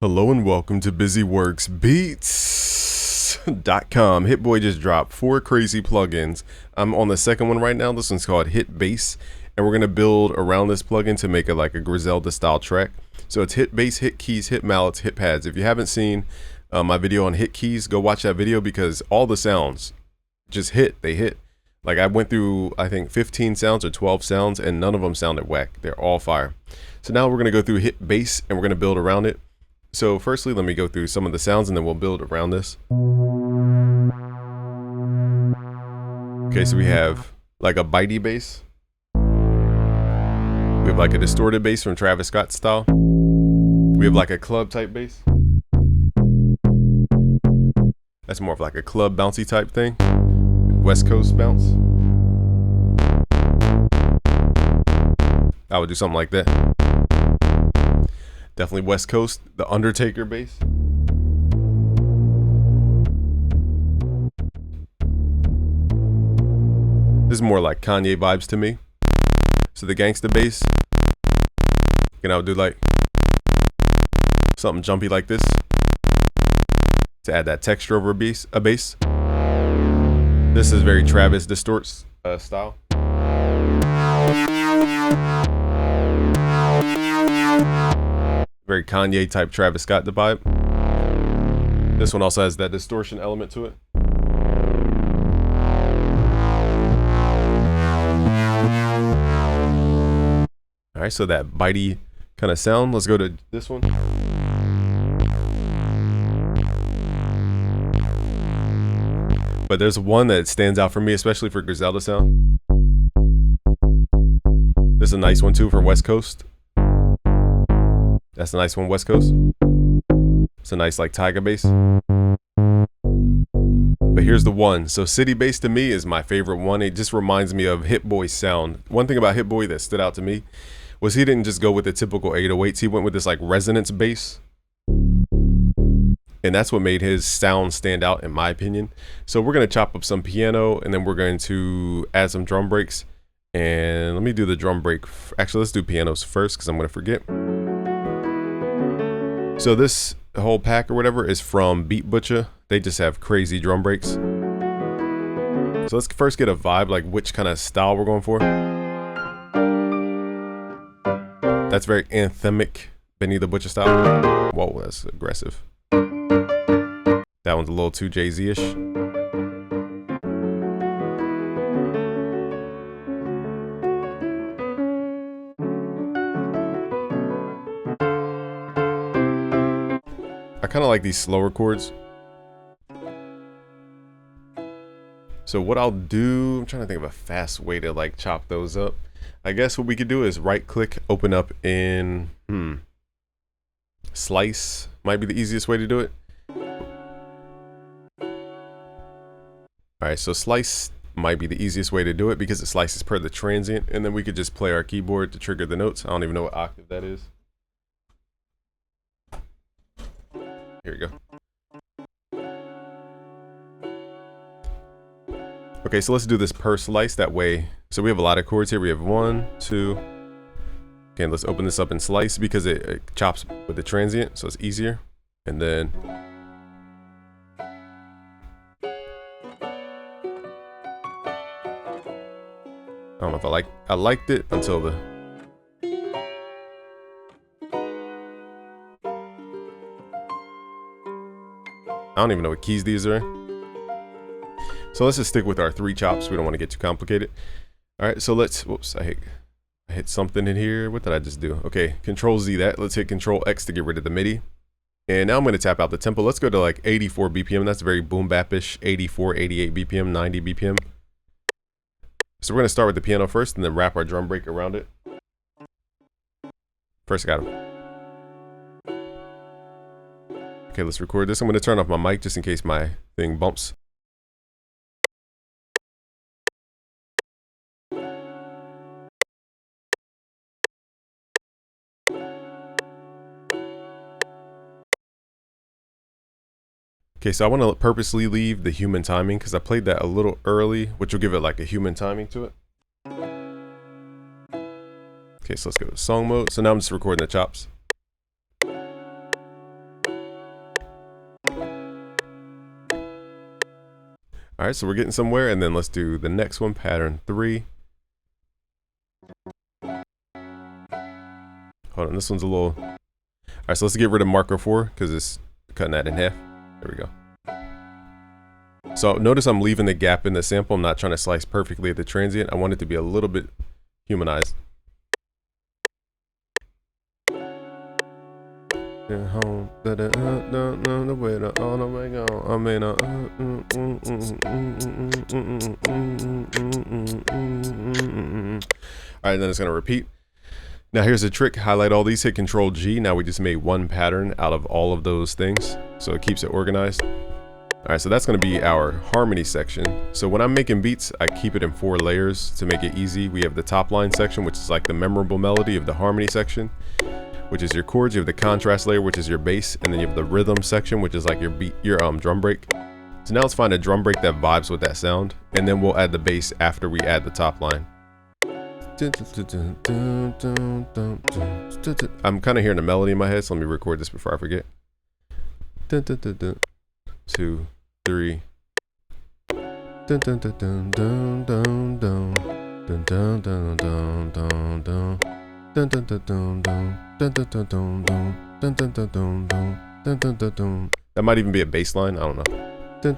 Hello and welcome to BusyWorksBeats.com. Hit-Boy just dropped 4 crazy plugins. I'm on the second one right now. This one's called Hit Bass, and we're gonna build around this plugin to make it like a Griselda style track. So it's hit bass, hit keys, hit mallets, hit pads. If you haven't seen my video on hit keys, go watch that video because all the sounds just they hit. Like I went through, I think 15 sounds or 12 sounds, and none of them sounded whack. They're all fire. So now we're gonna go through hit bass and we're gonna build around it. So firstly, let me go through some of the sounds and then we'll build around this. Okay, so we have like a bitey bass. We have like a distorted bass from Travis Scott style. We have like a club type bass. That's more of like a club bouncy type thing. West Coast bounce. I would do something like that. Definitely West Coast, the Undertaker bass. This is more like Kanye vibes to me. So the gangsta bass, I would do like something jumpy like this to add that texture over a bass. This is very Travis Distorts style. Very Kanye type Travis Scott the vibe. This one also has that distortion element to it. All right, so that bitey kind of sound. Let's go to this one. But there's one that stands out for me, especially for Griselda sound. This is a nice one too for West Coast. That's a nice one, West Coast. It's a nice like Tiger bass. But here's the one. So City Bass to me is my favorite one. It just reminds me of Hit-Boy's sound. One thing about Hit-Boy that stood out to me was he didn't just go with the typical 808s. He went with this like resonance bass. And that's what made his sound stand out in my opinion. So we're gonna chop up some piano and then we're going to add some drum breaks. And let me do the drum break. Actually, let's do pianos first because I'm gonna forget. So this whole pack or whatever is from Beat Butcher. They just have crazy drum breaks. So let's first get a vibe, like which kind of style we're going for. That's very anthemic, Benny the Butcher style. Whoa, that's aggressive. That one's a little too Jay-Z-ish. I kind of like these slower chords. So what I'll do, I'm trying to think of a fast way to like chop those up. I guess what we could do is right click, open up in Slice. Might be the easiest way to do it. All right, so Slice might be the easiest way to do it because it slices per the transient, and then we could just play our keyboard to trigger the notes. I don't even know what octave that is. Here we go. Okay, so let's do this per slice that way. So we have a lot of chords here. We have 1, 2. Okay, let's open this up in Slice because it chops with the transient, so it's easier. And then I don't know if I liked it until the I don't even know what keys these are in. So let's just stick with our 3 chops. We don't want to get too complicated. All right, so let's, whoops, I hit something in here. What did I just do? Okay, Control Z that. Let's hit Control X to get rid of the MIDI. And now I'm going to tap out the tempo. Let's go to like 84 BPM. That's very boom bap-ish. 84, 88 BPM, 90 BPM. So we're going to start with the piano first and then wrap our drum break around it. First, I got him. Okay, let's record this. I'm going to turn off my mic just in case my thing bumps. Okay, so I want to purposely leave the human timing because I played that a little early, which will give it like a human timing to it. Okay, so let's go to song mode. So now I'm just recording the chops. All right, so we're getting somewhere, and then let's do the next one, pattern 3. Hold on, this one's a little... All right, so let's get rid of marker 4 because it's cutting that in half. There we go. So notice I'm leaving the gap in the sample. I'm not trying to slice perfectly at the transient. I want it to be a little bit humanized. Home, all right, then it's gonna repeat. Now here's a trick, highlight all these, hit Control G. Now we just made one pattern out of all of those things, so it keeps it organized. All right, so that's gonna be our harmony section. So when I'm making beats, I keep it in 4 layers to make it easy. We have the top line section, which is like the memorable melody of the harmony section, which is your chords. You have the contrast layer, which is your bass, and then you have the rhythm section, which is like your beat, your drum break. So now let's find a drum break that vibes with that sound, and then we'll add the bass after we add the top line. I'm kind of hearing a melody in my head, so let me record this before I forget. 2, 3. That might even be a bass line, I don't know. I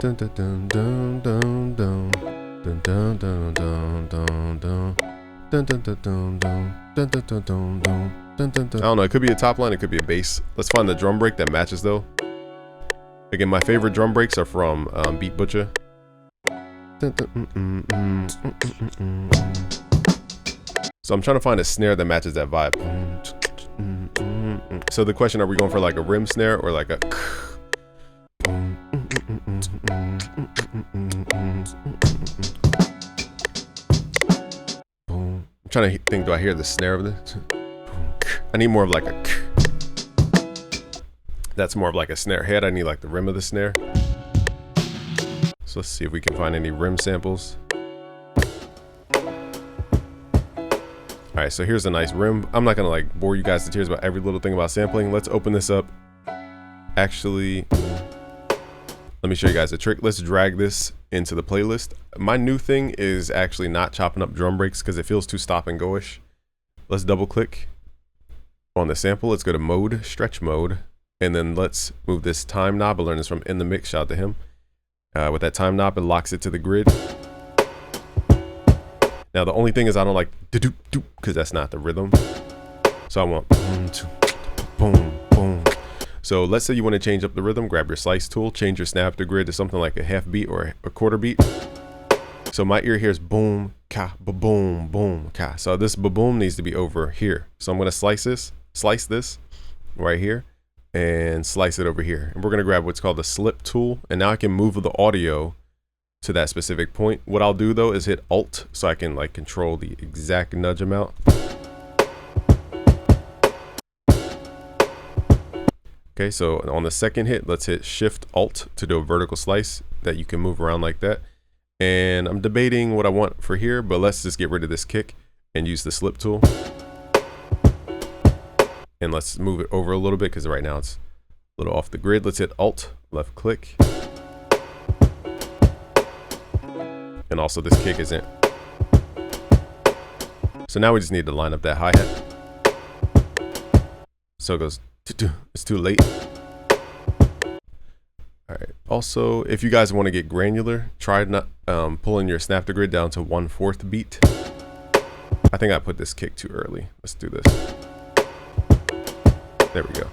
don't know, it could be a top line, it could be a bass. Let's find the drum break that matches though. Again, my favorite drum breaks are from Beat Butcher. So I'm trying to find a snare that matches that vibe. So the question, are we going for like a rim snare or like a... I'm trying to think, do I hear the snare of this? I need more of like a... That's more of like a snare head. I need like the rim of the snare. So let's see if we can find any rim samples. Alright, so here's a nice rim. I'm not gonna like bore you guys to tears about every little thing about sampling. Let's open this up. Actually, let me show you guys a trick. Let's drag this into the playlist. My new thing is actually not chopping up drum breaks because it feels too stop and go-ish. Let's double click on the sample. Let's go to mode, stretch mode, and then let's move this time knob. I learned this from In The Mix, shout out to him. With that time knob, it locks it to the grid. Now the only thing is I don't like do because that's not the rhythm. So I want boom, boom, boom. So let's say you want to change up the rhythm, grab your slice tool, change your snap to grid to something like a half beat or a quarter beat. So my ear hears boom, ka, ba-boom, boom, ka. So this ba-boom needs to be over here. So I'm going to slice this right here and slice it over here. And we're going to grab what's called the slip tool. And now I can move the audio to that specific point. What I'll do though is hit Alt so I can like control the exact nudge amount. Okay, so on the second hit, let's hit Shift Alt to do a vertical slice that you can move around like that. And I'm debating what I want for here, but let's just get rid of this kick and use the slip tool. And let's move it over a little bit because right now it's a little off the grid. Let's hit Alt, left click. And also this kick isn't. So now we just need to line up that hi-hat. So it goes, it's too late. All right. Also, if you guys want to get granular, try not pulling your snap to grid down to 1/4 beat. I think I put this kick too early. Let's do this. There we go.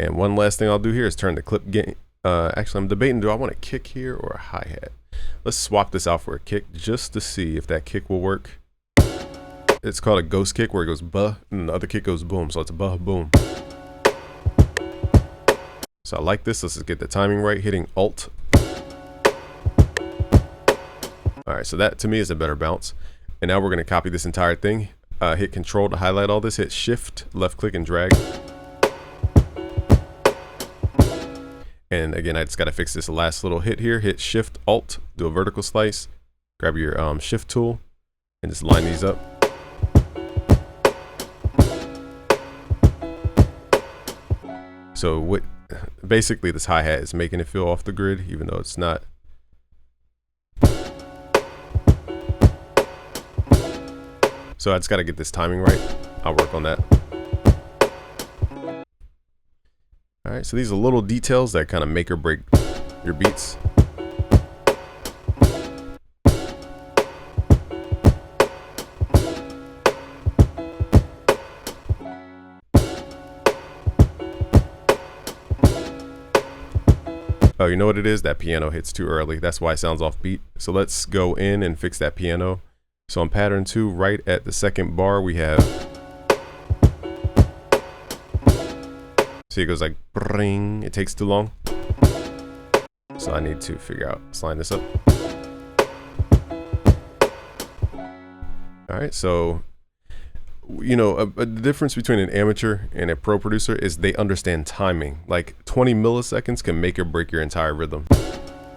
And one last thing I'll do here is turn the clip gain. Actually, I'm debating, do I want a kick here or a hi-hat? Let's swap this out for a kick just to see if that kick will work. It's called a ghost kick where it goes buh and the other kick goes boom. So it's buh, boom. So I like this. Let's just get the timing right, hitting Alt. All right, so that to me is a better bounce. And now we're going to copy this entire thing. Hit Control to highlight all this, hit Shift, left click and drag. And again, I just got to fix this last little hit here. Hit Shift Alt, do a vertical slice, grab your Shift tool, and just line these up. So what basically this hi-hat is making it feel off the grid, even though it's not. So I just got to get this timing right. I'll work on that. All right, so these are little details that kind of make or break your beats. Oh, you know what it is? That piano hits too early. That's why it sounds off beat. So let's go in and fix that piano. So on pattern 2, right at the second bar, we have. See, it goes like bring. It takes too long. So I need to figure out, let's line this up. All right, so, you know, a difference between an amateur and a pro producer is they understand timing. Like 20 milliseconds can make or break your entire rhythm.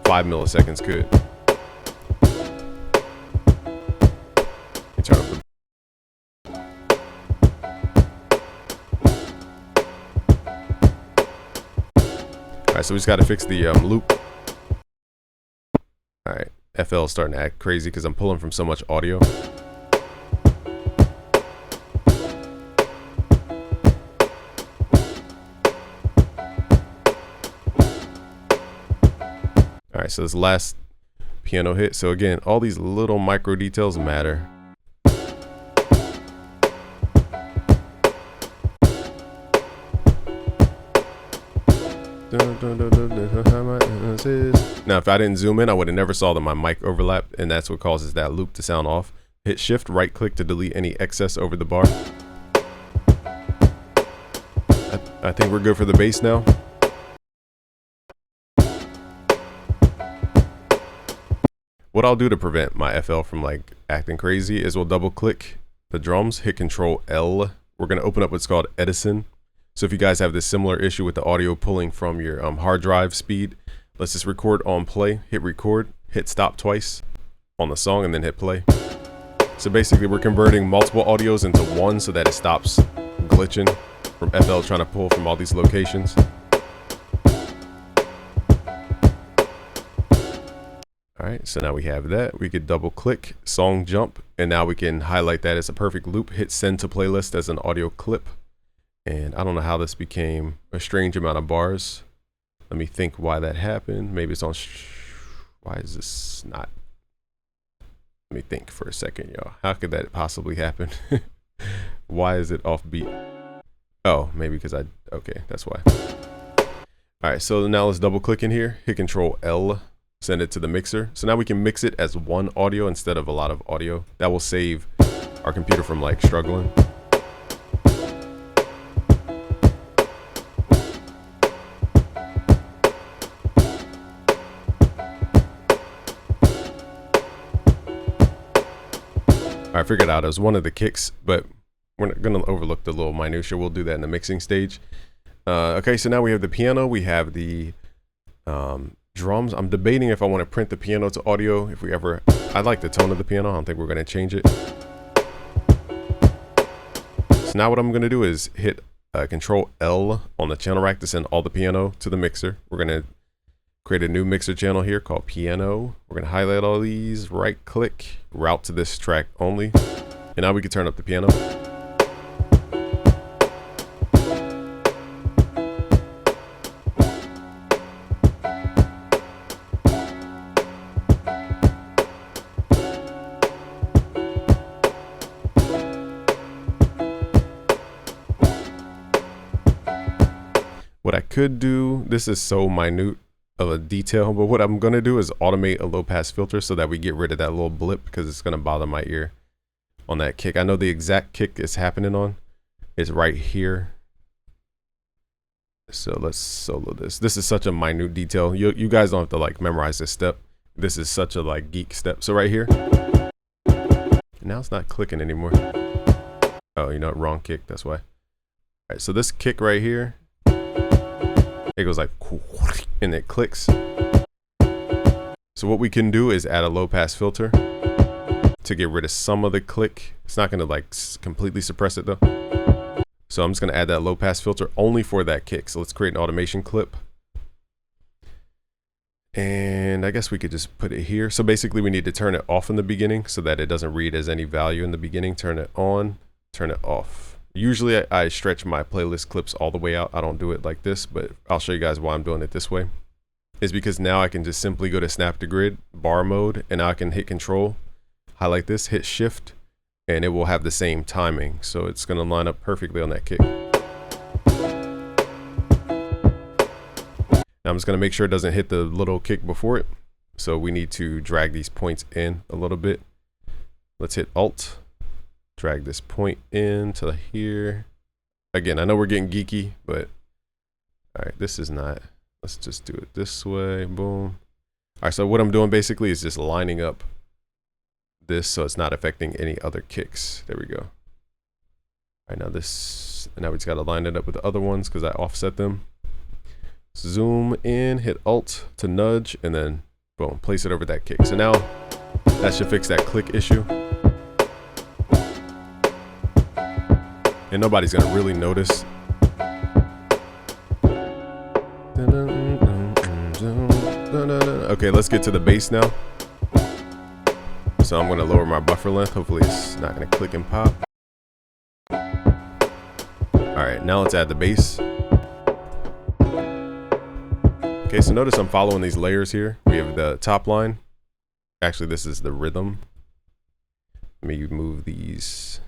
5 milliseconds could. Turn up the All right, so we just got to fix the loop. All right, FL is starting to act crazy because I'm pulling from so much audio. All right, so this last piano hit. So again, all these little micro details matter. Now, if I didn't zoom in, I would have never saw that my mic overlapped, and that's what causes that loop to sound off. Hit shift, right click to delete any excess over the bar. I think we're good for the bass now. What I'll do to prevent my FL from like acting crazy is we'll double click the drums, hit Control L. We're gonna open up what's called Edison. So if you guys have this similar issue with the audio pulling from your hard drive speed, let's just record on play, hit record, hit stop twice on the song, and then hit play. So basically we're converting multiple audios into one so that it stops glitching from FL trying to pull from all these locations. All right, so now we have that. We could double click song jump, and now we can highlight that as a perfect loop, hit send to playlist as an audio clip. And I don't know how this became a strange amount of bars. Let me think why that happened. Maybe it's on, why is this not? Let me think for a second, y'all. How could that possibly happen? Why is it off beat? Oh, maybe because okay, that's why. All right, so now let's double click in here, hit Control L, send it to the mixer. So now we can mix it as one audio instead of a lot of audio. That will save our computer from like struggling. I figured out it was one of the kicks, but we're not gonna overlook the little minutia. We'll do that in the mixing stage. Okay, so now we have the piano, we have the drums. I'm debating if I want to print the piano to audio. If we ever, I like the tone of the piano. I don't think we're gonna change it. So now what I'm gonna do is hit Control L on the channel rack to send all the piano to the mixer. We're gonna create a new mixer channel here called piano. We're gonna highlight all these, right click, route to this track only. And now we can turn up the piano. What I could do, this is so minute of a detail, but what I'm going to do is automate a low pass filter so that we get rid of that little blip because it's going to bother my ear on that kick. I know the exact kick it's happening on is right here. So let's solo this. This is such a minute detail. You guys don't have to like memorize this step. This is such a like geek step. So right here, now it's not clicking anymore. Oh, you know, wrong kick. That's why. All right, so this kick right here, it goes like, and it clicks. So what we can do is add a low pass filter to get rid of some of the click. It's not gonna like completely suppress it though. So I'm just going to add that low pass filter only for that kick. So let's create an automation clip. And I guess we could just put it here. So basically we need to turn it off in the beginning so that it doesn't read as any value in the beginning. Turn it on, turn it off. Usually I stretch my playlist clips all the way out. I don't do it like this, but I'll show you guys why I'm doing it this way. It's because now I can just simply go to snap to grid, bar mode, and now I can hit control, highlight this, hit shift, and it will have the same timing. So it's going to line up perfectly on that kick. Now I'm just going to make sure it doesn't hit the little kick before it. So we need to drag these points in a little bit. Let's hit Alt, drag this point in to here. Again, I know we're getting geeky, but all right, this is not. Let's just do it this way. Boom. All right, so what I'm doing basically is just lining up this so it's not affecting any other kicks. There we go. All right, now we just got to line it up with the other ones because I offset them. Zoom in, hit Alt to nudge, and then boom, place it over that kick. So now that should fix that click issue. And nobody's gonna really notice. Okay, let's get to the bass now. So I'm gonna lower my buffer length. Hopefully it's not gonna click and pop. All right, now let's add the bass. Okay, so notice I'm following these layers here. We have the top line. Actually, this is the rhythm. Let me move these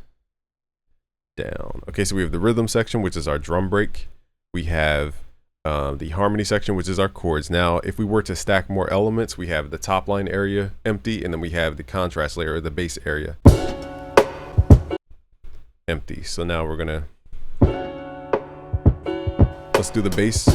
down. Okay, so we have the rhythm section, which is our drum break. We have the harmony section, which is our chords. Now, if we were to stack more elements, we have the top line area empty, and then we have the contrast layer, or the bass area, empty. So now we're gonna, let's do the bass.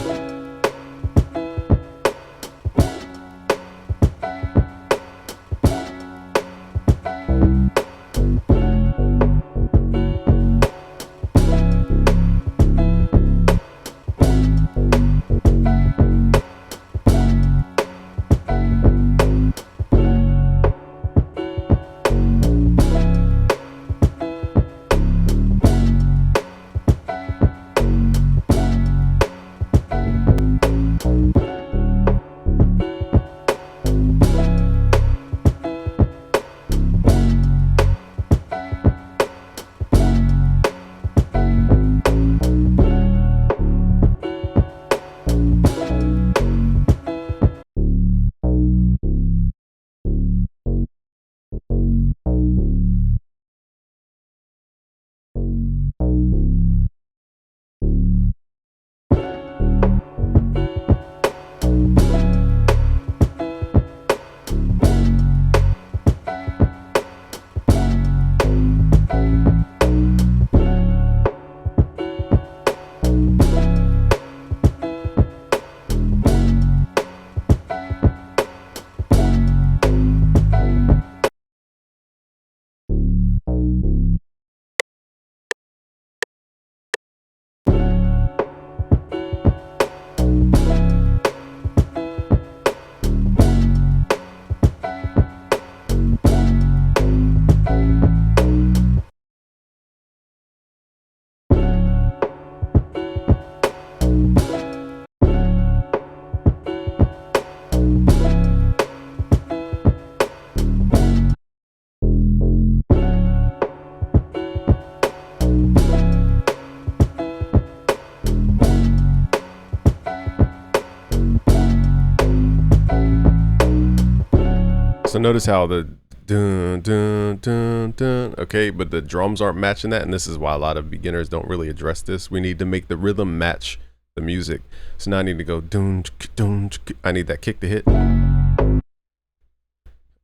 So notice how the dun dun dun dun, okay, but the drums aren't matching that, and this is why a lot of beginners don't really address this. We need to make the rhythm match the music. So now I need to go dun dun. I need that kick to hit. All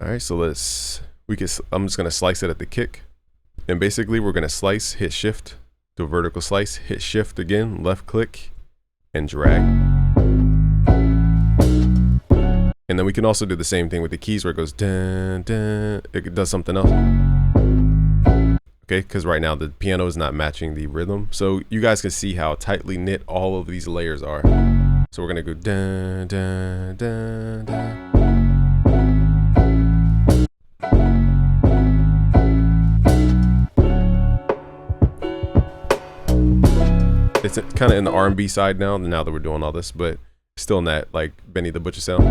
right, so I'm just gonna slice it at the kick, and basically we're gonna slice, hit shift, do a vertical slice, hit shift again, left click, and drag. And then we can also do the same thing with the keys where it goes dun dun. It does something else. Okay, because right now the piano is not matching the rhythm. So you guys can see how tightly knit all of these layers are. So we're gonna go dun dun dun dun. It's kind of in the R&B side now that we're doing all this, but still in that like Benny the Butcher sound.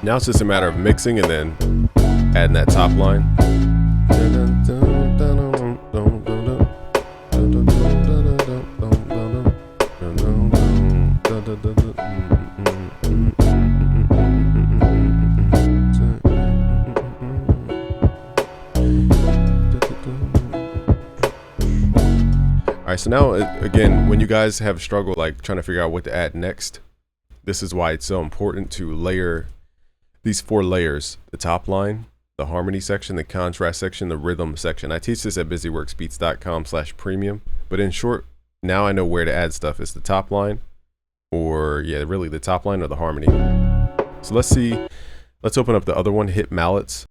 Now it's just a matter of mixing and then adding that top line. All right, so now again, when you guys have struggled like trying to figure out what to add next, this is why it's so important to layer these 4 layers: the top line, the harmony section, the contrast section, the rhythm section. I teach this at busyworksbeats.com/premium, but in short, now I know where to add stuff. It's the top line, or yeah, really the top line or the harmony. So let's see, let's open up the other one, Hit Mallets.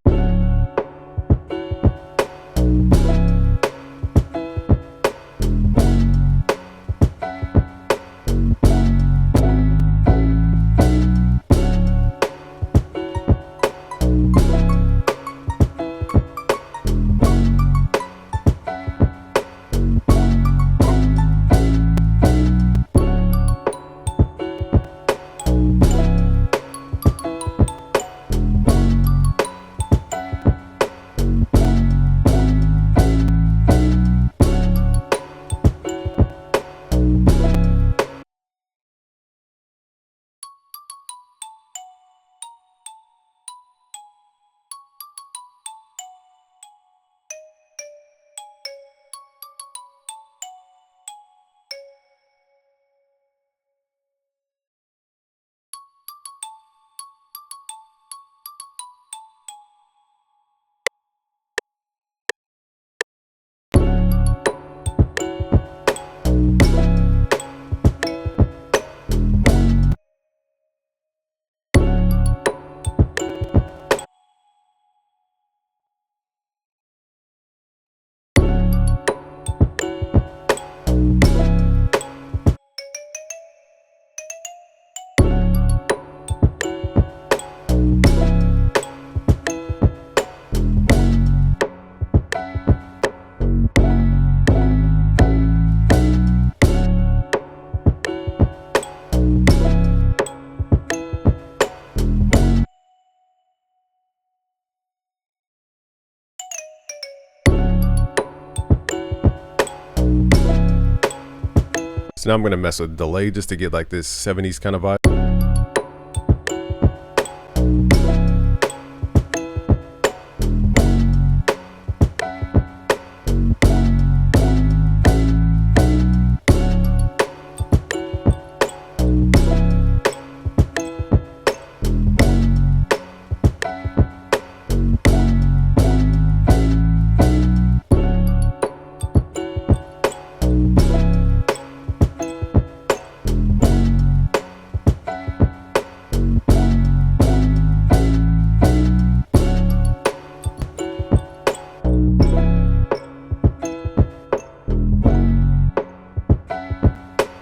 So now I'm gonna mess with delay just to get like this 70s kind of vibe.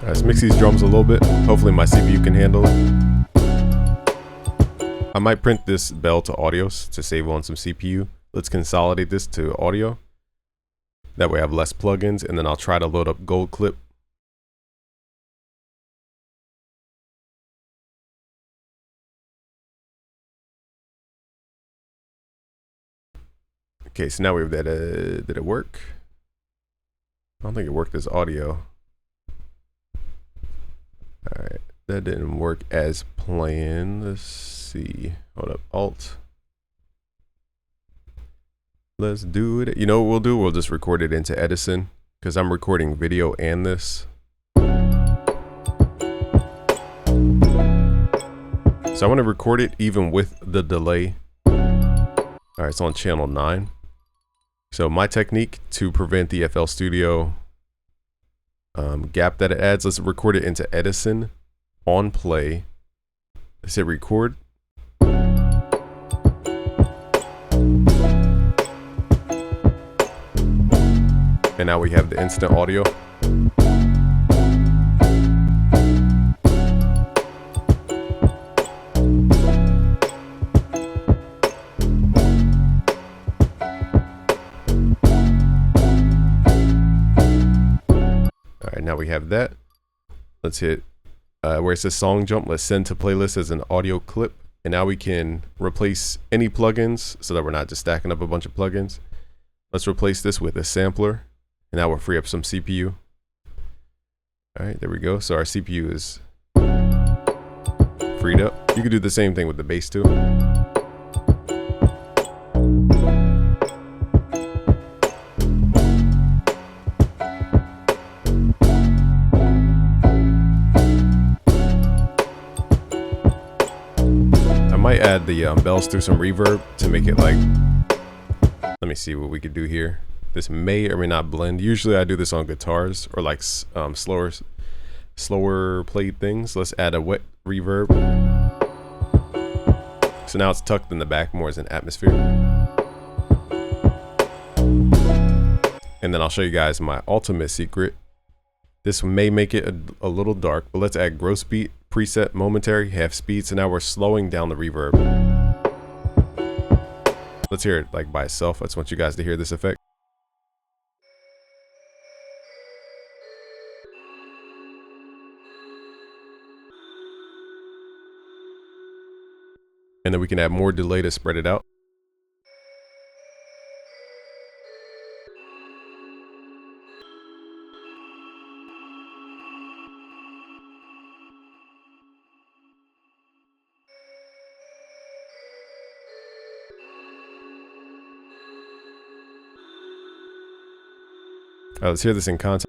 Let's mix these drums a little bit. Hopefully my CPU can handle it. I might print this bell to audios to save on some CPU. Let's consolidate this to audio. That way I have less plugins, and then I'll try to load up Gold Clip. Okay, so now we have that. Did it work? I don't think it worked as audio. All right, that didn't work as planned. Let's see. Hold up, Alt. Let's do it. You know what we'll do? We'll just record it into Edison because I'm recording video and this. So I want to record it even with the delay. All right, it's on channel 9. So my technique to prevent the FL Studio gap that it adds, let's record it into Edison on play. Let's hit record. And now we have the instant audio. All right, now we have that. Let's hit where it says song jump. Let's send to playlist as an audio clip. And now we can replace any plugins so that we're not just stacking up a bunch of plugins. Let's replace this with a sampler. And now we'll free up some CPU. All right, there we go. So our CPU is freed up. You can do the same thing with the bass too. I might add the bells through some reverb to make it like, let me see what we could do here. This may or may not blend. Usually I do this on guitars or like slower played things. Let's add a wet reverb. So now it's tucked in the back more as an atmosphere. And then I'll show you guys my ultimate secret. This may make it a little dark, but let's add gross beat, preset, momentary, half speed. So now we're slowing down the reverb. Let's hear it like by itself. I just want you guys to hear this effect. And then we can add more delay to spread it out. Let's hear this in context.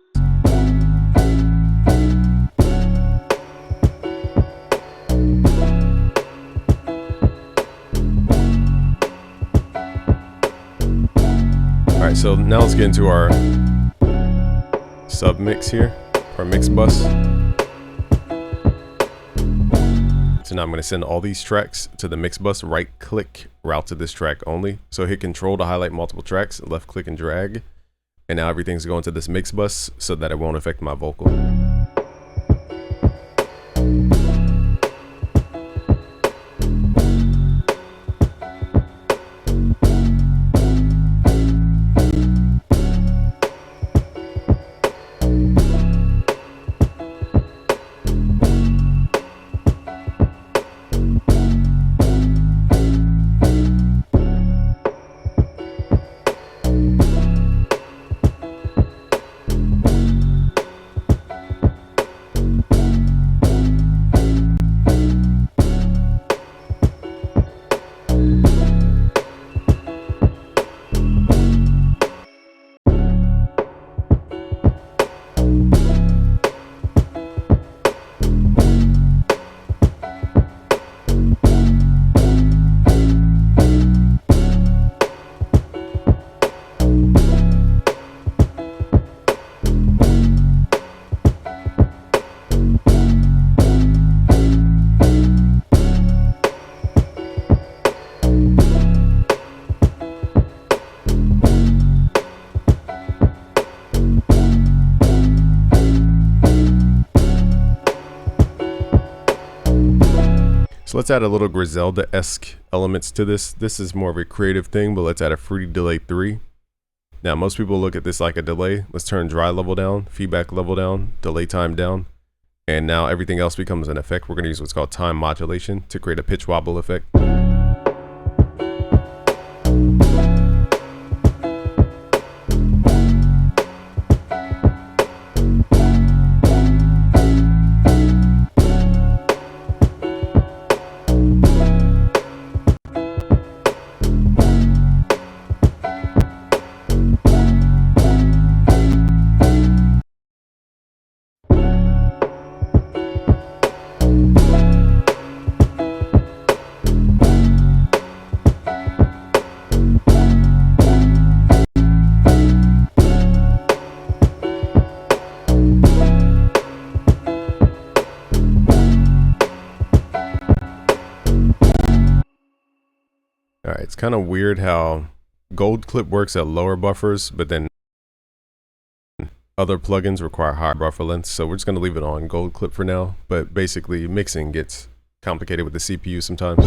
Alright, so now let's get into our sub mix here, our mix bus. So now I'm going to send all these tracks to the mix bus, right click, route to this track only. So hit control to highlight multiple tracks, left click and drag. And now everything's going to this mix bus so that it won't affect my vocal. So let's add a little Griselda-esque elements to this. This is more of a creative thing, but let's add a fruity delay 3. Now, most people look at this like a delay. Let's turn dry level down, feedback level down, delay time down. And now everything else becomes an effect. We're going to use what's called time modulation to create a pitch wobble effect. Alright, it's kind of weird how Gold Clip works at lower buffers, but then Other plugins require higher buffer lengths, so we're just going to leave it on gold clip for now. But basically, mixing gets complicated with the CPU sometimes.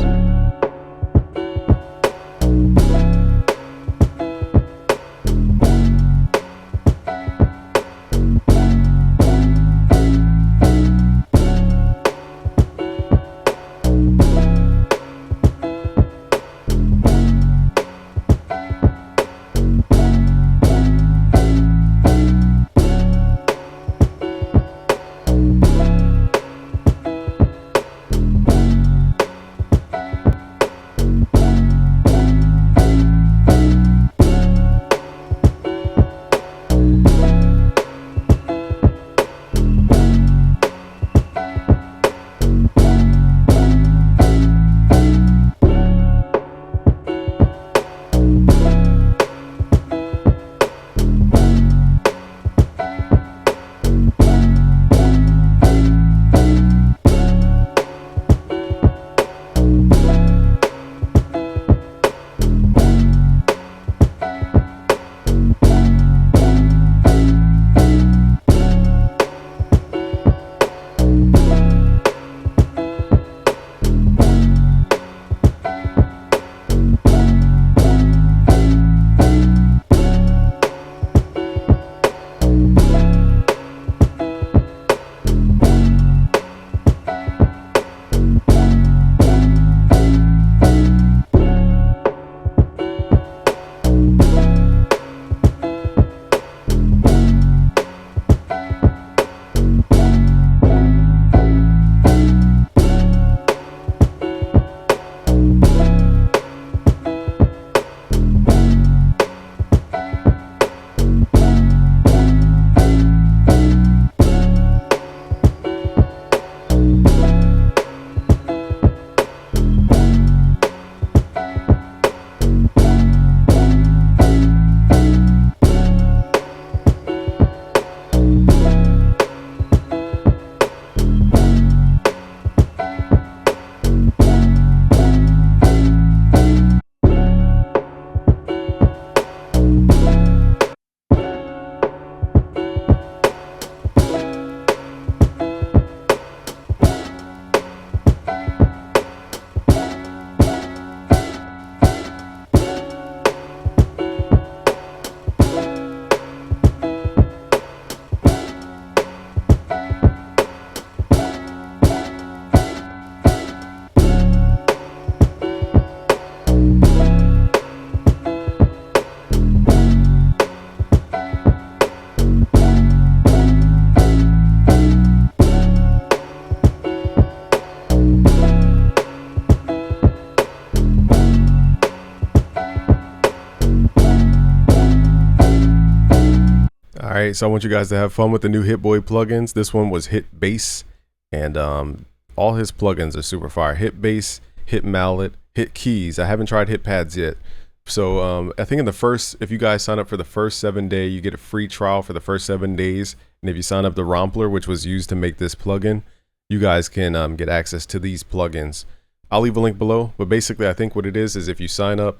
Alright, so I want you guys to have fun with the new Hit-Boy plugins. This one was Hit Bass, and all his plugins are super fire. Hit Bass, Hit Mallet, Hit Keys. I haven't tried Hit Pads yet. So I think if you guys sign up for the first 7-day, you get a free trial for the first 7 days. And if you sign up the Rompler, which was used to make this plugin, you guys can get access to these plugins. I'll leave a link below, but basically I think what it is if you sign up,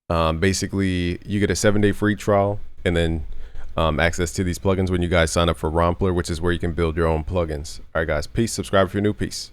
basically you get a 7-day free trial, and then access to these plugins when you guys sign up for Rompler, which is where you can build your own plugins. All right, guys, peace. Subscribe if you're new. Peace.